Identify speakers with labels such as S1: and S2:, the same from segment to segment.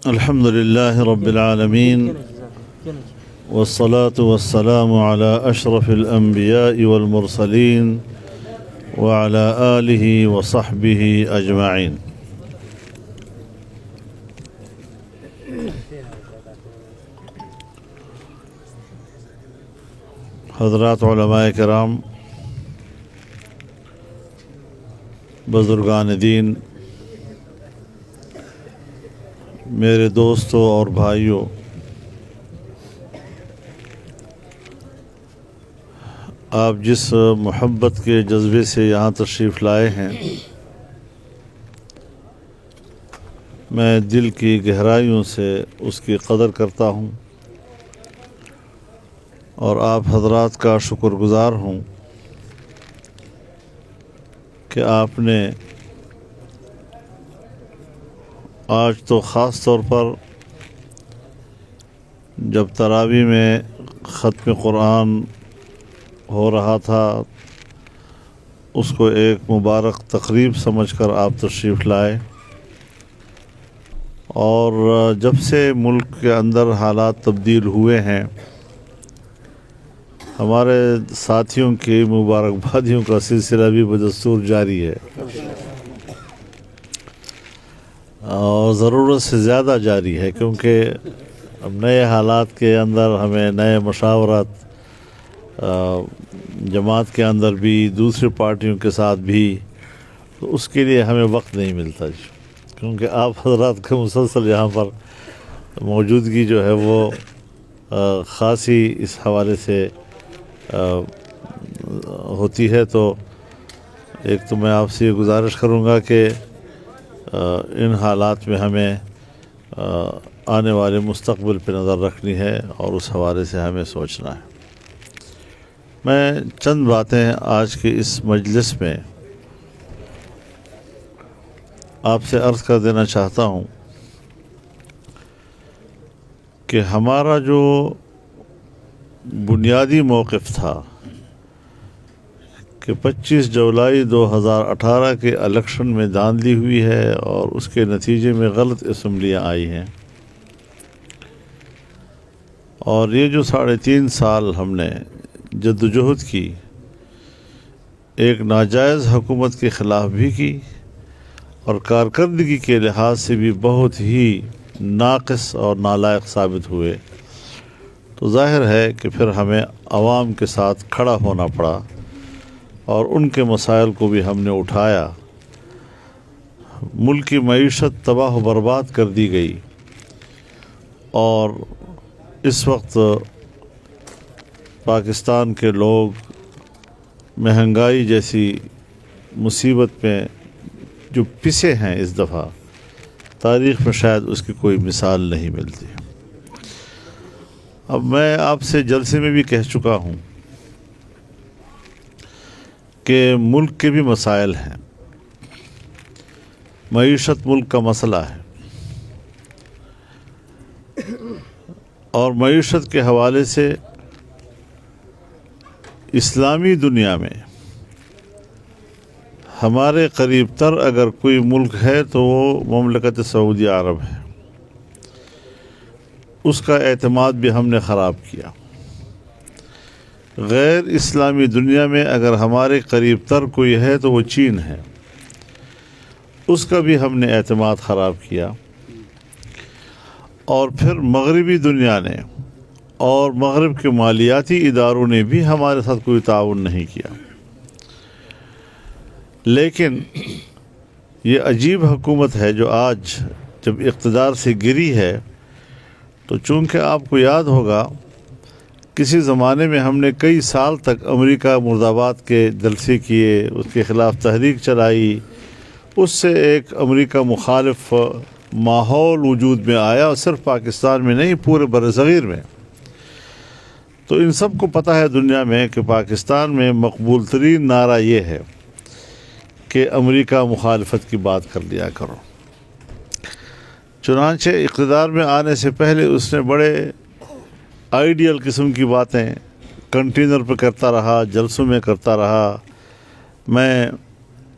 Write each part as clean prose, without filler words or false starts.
S1: الحمد لله رب العالمين والصلاة والسلام على أشرف الأنبياء والمرسلين وعلى آله وصحبه أجمعين. حضرات علماء کرام، بزرگان دین، میرے دوستوں اور بھائیوں، آپ جس محبت کے جذبے سے یہاں تشریف لائے ہیں، میں دل کی گہرائیوں سے اس کی قدر کرتا ہوں اور آپ حضرات کا شکر گزار ہوں کہ آپ نے آج تو خاص طور پر جب تراویح میں ختم قرآن ہو رہا تھا، اس کو ایک مبارک تقریب سمجھ کر آپ تشریف لائے، اور جب سے ملک کے اندر حالات تبدیل ہوئے ہیں، ہمارے ساتھیوں کی مبارکبادیوں کا سلسلہ بھی بدستور جاری ہے اور ضرورت سے زیادہ جاری ہے، کیونکہ اب نئے حالات کے اندر ہمیں نئے مشاورت جماعت کے اندر بھی، دوسری پارٹیوں کے ساتھ بھی، تو اس کے لیے ہمیں وقت نہیں ملتا، کیونکہ آپ حضرات کا مسلسل یہاں پر موجودگی جو ہے وہ خاصی اس حوالے سے ہوتی ہے. تو ایک تو میں آپ سے یہ گزارش کروں گا کہ ان حالات میں ہمیں آنے والے مستقبل پہ نظر رکھنی ہے اور اس حوالے سے ہمیں سوچنا ہے. میں چند باتیں آج کے اس مجلس میں آپ سے عرض کر دینا چاہتا ہوں کہ ہمارا جو بنیادی موقف تھا کہ 25 جولائی 2018 کے الیکشن میں دھاندلی ہوئی ہے اور اس کے نتیجے میں غلط اسمبلیاں آئی ہیں، اور یہ جو 3.5 سال ہم نے جدوجہد کی، ایک ناجائز حکومت کے خلاف بھی کی اور کارکردگی کے لحاظ سے بھی بہت ہی ناقص اور نالائق ثابت ہوئے، تو ظاہر ہے کہ پھر ہمیں عوام کے ساتھ کھڑا ہونا پڑا اور ان کے مسائل کو بھی ہم نے اٹھایا. ملک کی معیشت تباہ و برباد کر دی گئی اور اس وقت پاکستان کے لوگ مہنگائی جیسی مصیبت میں جو پسے ہیں، اس دفعہ تاریخ میں شاید اس کی کوئی مثال نہیں ملتی. اب میں آپ سے جلسے میں بھی کہہ چکا ہوں کہ ملک کے بھی مسائل ہیں، معیشت ملک کا مسئلہ ہے، اور معیشت کے حوالے سے اسلامی دنیا میں ہمارے قریب تر اگر کوئی ملک ہے تو وہ مملکت سعودی عرب ہے. اس کا اعتماد بھی ہم نے خراب کیا. غیر اسلامی دنیا میں اگر ہمارے قریب تر کوئی ہے تو وہ چین ہے، اس کا بھی ہم نے اعتماد خراب کیا. اور پھر مغربی دنیا نے اور مغرب کے مالیاتی اداروں نے بھی ہمارے ساتھ کوئی تعاون نہیں کیا. لیکن یہ عجیب حکومت ہے جو آج جب اقتدار سے گری ہے، تو چونکہ آپ کو یاد ہوگا کسی زمانے میں ہم نے کئی سال تک امریکہ مرد آباد کے جلسے کیے، اس کے خلاف تحریک چلائی، اس سے ایک امریکہ مخالف ماحول وجود میں آیا، اور صرف پاکستان میں نہیں، پورے برصغیر میں. تو ان سب کو پتہ ہے دنیا میں کہ پاکستان میں مقبول ترین نعرہ یہ ہے کہ امریکہ مخالفت کی بات کر لیا کرو. چنانچہ اقتدار میں آنے سے پہلے اس نے بڑے آئیڈیل قسم کی باتیں کنٹینر پہ کرتا رہا، جلسوں میں کرتا رہا. میں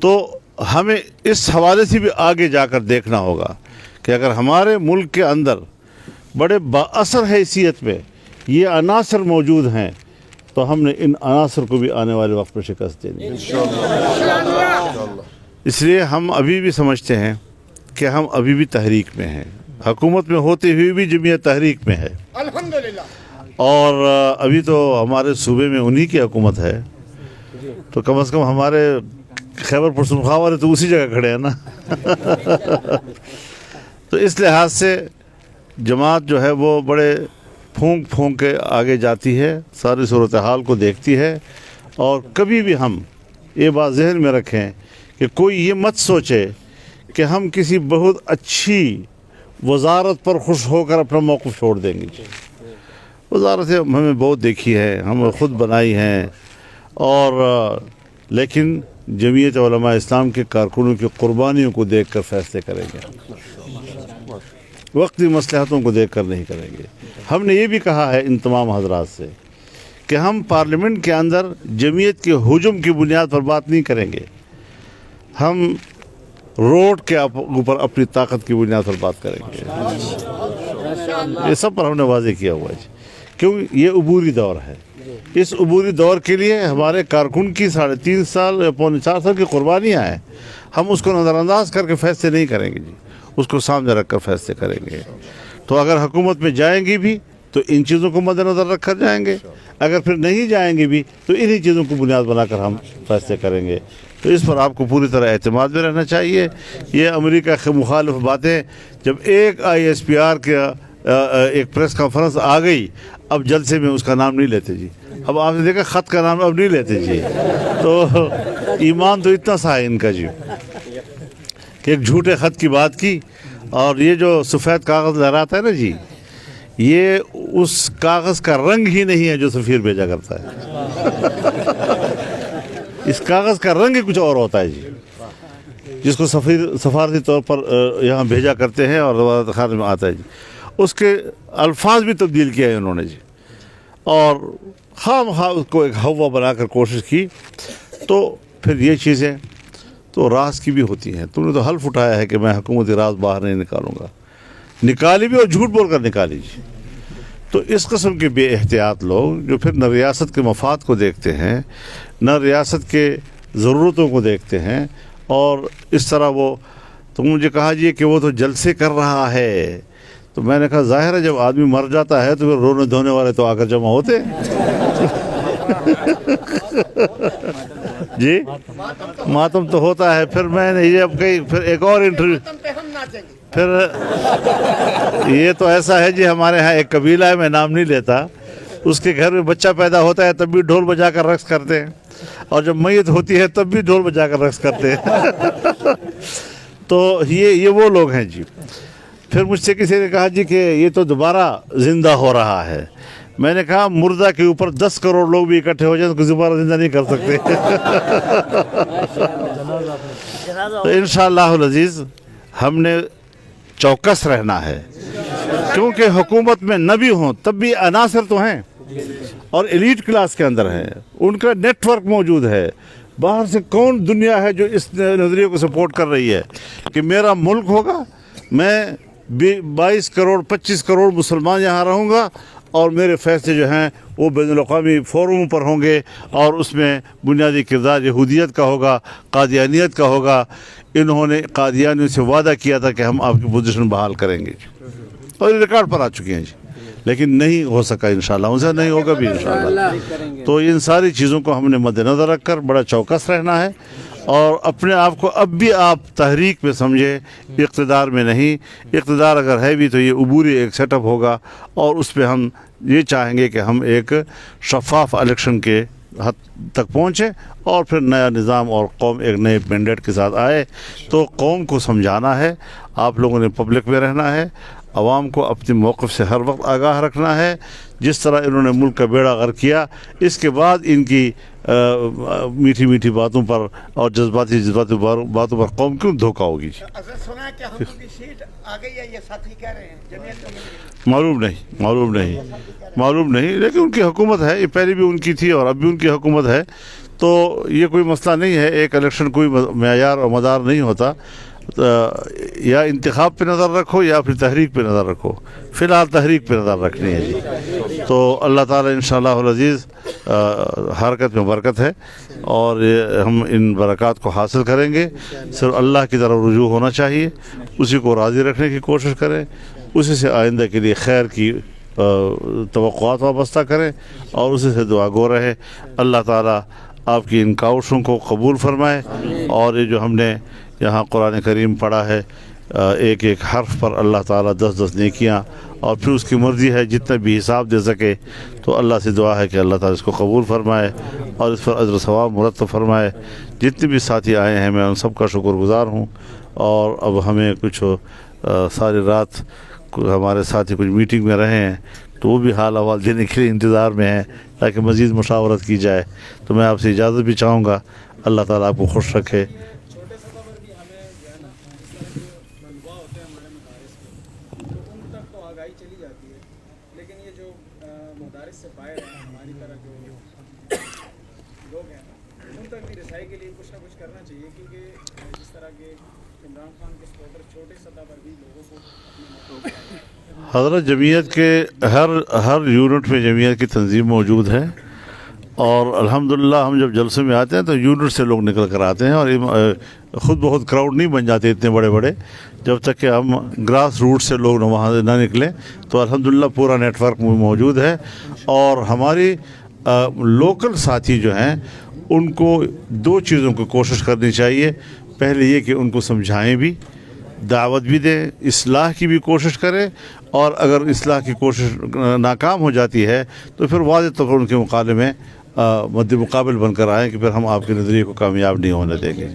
S1: تو ہمیں اس حوالے سے بھی آگے جا کر دیکھنا ہوگا کہ اگر ہمارے ملک کے اندر بڑے بااثر حیثیت میں یہ عناصر موجود ہیں تو ہم نے ان عناصر کو بھی آنے والے وقت میں شکست دینی ہے۔ اس لیے ہم ابھی بھی سمجھتے ہیں کہ ہم ابھی بھی تحریک میں ہیں، حکومت میں ہوتے ہوئے بھی جمعیت تحریک میں ہے
S2: الحمدللہ،
S1: اور ابھی تو ہمارے صوبے میں انہی کی حکومت ہے، تو کم از کم ہمارے خیبر پختونخوا والے تو اسی جگہ کھڑے ہیں نا۔ تو اس لحاظ سے جماعت جو ہے وہ بڑے پھونک پھونک کے آگے جاتی ہے، ساری صورتحال کو دیکھتی ہے، اور کبھی بھی ہم یہ بات ذہن میں رکھیں کہ کوئی یہ مت سوچے کہ ہم کسی بہت اچھی وزارت پر خوش ہو کر اپنا موقف چھوڑ دیں گے۔ وزارتیں ہمیں بہت دیکھی ہے، ہم خود بنائی ہیں، اور لیکن جمعیت علماء اسلام کے کارکنوں کی قربانیوں کو دیکھ کر فیصلے کریں گے، وقتی مصلحتوں کو دیکھ کر نہیں کریں گے۔ ہم نے یہ بھی کہا ہے ان تمام حضرات سے کہ ہم پارلیمنٹ کے اندر جمعیت کے ہجوم کی بنیاد پر بات نہیں کریں گے، ہم روڈ کے اوپر اپنی طاقت کی بنیاد پر بات کریں گے۔ یہ سب پر ہم نے واضح کیا ہوا ہے، کیوں یہ عبوری دور ہے۔ اس عبوری دور کے لیے ہمارے کارکن کی 3.5 سال یا پونے 4 سال کی قربانیاں ہیں، ہم اس کو نظر انداز کر کے فیصلے نہیں کریں گے جی، اس کو سامنے رکھ کر فیصلے کریں گے۔ تو اگر حکومت میں جائیں گی بھی تو ان چیزوں کو مد نظر رکھ کر جائیں گے، اگر پھر نہیں جائیں گے بھی تو انہی چیزوں کو بنیاد بنا کر ہم فیصلے کریں گے۔ تو اس پر آپ کو پوری طرح اعتماد میں رہنا چاہیے۔ یہ امریکہ کے مخالف باتیں، جب ایک ISPR کا ایک پریس کانفرنس آ گئی، اب جلسے میں اس کا نام نہیں لیتے جی، اب آپ نے دیکھا خط کا نام اب نہیں لیتے جی۔ تو ایمان تو اتنا سا ہے ان کا جی کہ ایک جھوٹے خط کی بات کی، اور یہ جو سفید کاغذ لہراتا ہے نا جی، یہ اس کاغذ کا رنگ ہی نہیں ہے جو سفیر بھیجا کرتا ہے۔ اس کاغذ کا رنگ ہی کچھ اور ہوتا ہے جی، جس کو سفارتی طور پر یہاں بھیجا کرتے ہیں اور وزارت خارجہ میں آتا ہے جی، اس کے الفاظ بھی تبدیل کیا ہے انہوں نے جی، اور خواہ اس کو ایک ہوا بنا کر کوشش کی۔ تو پھر یہ چیزیں تو راز کی بھی ہوتی ہیں۔ تم نے تو حلف اٹھایا ہے کہ میں حکومتی راز باہر نہیں نکالوں گا، نکالی بھی اور جھوٹ بول کر نکالی جی۔ تو اس قسم کے بے احتیاط لوگ جو پھر نہ ریاست کے مفاد کو دیکھتے ہیں، نہ ریاست کے ضرورتوں کو دیکھتے ہیں، اور اس طرح وہ تو مجھے کہا جی کہ وہ تو جلسے کر رہا ہے، تو میں نے کہا ظاہر ہے جب آدمی مر جاتا ہے تو پھر رونے دھونے والے تو آ کر جمع ہوتے جی، ماتم تو ہوتا ہے۔ پھر میں نے یہ اب کہیں پھر ایک اور انٹرویو، پھر یہ تو ایسا ہے جی، ہمارے ہاں ایک قبیلہ ہے، میں نام نہیں لیتا، اس کے گھر میں بچہ پیدا ہوتا ہے تب بھی ڈھول بجا کر رقص کرتے ہیں، اور جب میت ہوتی ہے تب بھی ڈھول بجا کر رقص کرتے ہیں۔ تو یہ وہ لوگ ہیں جی۔ پھر مجھ سے کسی نے کہا جی کہ یہ تو دوبارہ زندہ ہو رہا ہے، میں نے کہا مردہ کے اوپر 10 کروڑ لوگ بھی اکٹھے ہو جائیں تو دوبارہ زندہ نہیں کر سکتے۔ تو انشاءاللہ العزیز ہم نے چوکس رہنا ہے، کیونکہ حکومت میں نہ بھی ہوں تب بھی عناصر تو ہیں، اور ایلیٹ کلاس کے اندر ہیں، ان کا نیٹ ورک موجود ہے۔ باہر سے کون دنیا ہے جو اس نظریے کو سپورٹ کر رہی ہے کہ میرا ملک ہوگا، میں 22 کروڑ 25 کروڑ مسلمان یہاں رہوں گا، اور میرے فیصلے جو ہیں وہ بین الاقوامی فورموں پر ہوں گے، اور اس میں بنیادی کردار یہودیت کا ہوگا، قادیانیت کا ہوگا۔ انہوں نے قادیانیوں سے وعدہ کیا تھا کہ ہم آپ کی پوزیشن بحال کریں گے، اور یہ ریکارڈ پر آ چکے ہیں جی، لیکن نہیں ہو سکا انشاءاللہ، ان سے نہیں ہوگا بھی انشاءاللہ۔ تو ان ساری چیزوں کو ہم نے مد نظر رکھ کر بڑا چوکس رہنا ہے، اور اپنے آپ کو اب بھی آپ تحریک میں سمجھے، اقتدار میں نہیں۔ اقتدار اگر ہے بھی تو یہ عبوری ایک سیٹ اپ ہوگا، اور اس پہ ہم یہ چاہیں گے کہ ہم ایک شفاف الیکشن کے حد تک پہنچے، اور پھر نیا نظام اور قوم ایک نئے مینڈیٹ کے ساتھ آئے۔ تو قوم کو سمجھانا ہے، آپ لوگوں نے پبلک میں رہنا ہے، عوام کو اپنے موقف سے ہر وقت آگاہ رکھنا ہے۔ جس طرح انہوں نے ملک کا بیڑا غرق کیا، اس کے بعد ان کی میٹھی میٹھی باتوں پر اور جذباتی باتوں پر قوم کیوں دھوکہ ہوگی جی؟
S2: سنا ہے کہ ہم کی سیٹ آ گئی ہے، یہ ساتھی کہہ رہے ہیں جمعیت کا
S1: معلوم نہیں، لیکن ان کی حکومت ہے، یہ پہلے بھی ان کی تھی اور اب بھی ان کی حکومت ہے، تو یہ کوئی مسئلہ نہیں ہے، ایک الیکشن کوئی معیار اور مدار نہیں ہوتا، یا انتخاب پہ نظر رکھو یا پھر تحریک پہ نظر رکھو، فی الحال تحریک پہ نظر رکھنی ہے جی۔ تو اللہ تعالیٰ انشاءاللہ العزیز حرکت میں برکت ہے، اور ہم ان برکات کو حاصل کریں گے۔ صرف اللہ کی طرف رجوع ہونا چاہیے، اسی کو راضی رکھنے کی کوشش کریں، اسی سے آئندہ کے لیے خیر کی توقعات وابستہ کریں، اور اسی سے دعا گو رہے۔ اللہ تعالیٰ آپ کی ان کاوشوں کو قبول فرمائے، اور یہ جو ہم نے یہاں قرآن کریم پڑھا ہے، ایک ایک حرف پر اللہ تعالیٰ 10 نیکیاں، اور پھر اس کی مرضی ہے جتنا بھی حساب دے سکے، تو اللہ سے دعا ہے کہ اللہ تعالیٰ اس کو قبول فرمائے اور اس پر اجر و ثواب مرتب فرمائے۔ جتنے بھی ساتھی آئے ہیں میں ان سب کا شکر گزار ہوں، اور اب ہمیں کچھ ساری رات ہمارے ساتھی کچھ میٹنگ میں رہے ہیں، تو وہ بھی حال احوال دینے کے لیے انتظار میں ہیں تاکہ مزید مشاورت کی جائے۔ تو میں آپ سے اجازت بھی چاہوں گا، اللہ تعالیٰ آپ کو خوش رکھے۔
S3: چھوٹے سطح پر بھی ہمیں جو ہے نا اس طرح کے منبع ہوتے ہیں ہمارے مدارس کے، تو ان تک تو آگاہی چلی جاتی ہے، لیکن یہ جو مدارس سے باہر ہیں ہماری طرح جو لوگ ہیں ان تک بھی رسائی کے لیے کچھ نہ کچھ کرنا چاہیے، کیونکہ جس طرح کے عمران خان کے سپورٹر چھوٹے سطح پر بھی لوگوں کو
S1: حضرت جمعیت کے ہر یونٹ میں جمعیت کی تنظیم موجود ہے، اور الحمدللہ ہم جب جلسے میں آتے ہیں تو یونٹ سے لوگ نکل کر آتے ہیں، اور خود بہت کراؤڈ نہیں بن جاتے اتنے بڑے بڑے، جب تک کہ ہم گراس روٹ سے لوگ وہاں نہ نکلیں۔ تو الحمدللہ پورا نیٹ ورک موجود ہے، اور ہماری لوکل ساتھی جو ہیں ان کو 2 چیزوں کی کوشش کرنی چاہیے۔ پہلے یہ کہ ان کو سمجھائیں بھی، دعوت بھی دیں، اصلاح کی بھی کوشش کریں، اور اگر اصلاح کی کوشش ناکام ہو جاتی ہے تو پھر واضح طور پر ان کے مقابلے میں مد مقابل بن کر آئیں کہ پھر ہم آپ کے نظریے کو کامیاب نہیں ہونے دیں گے۔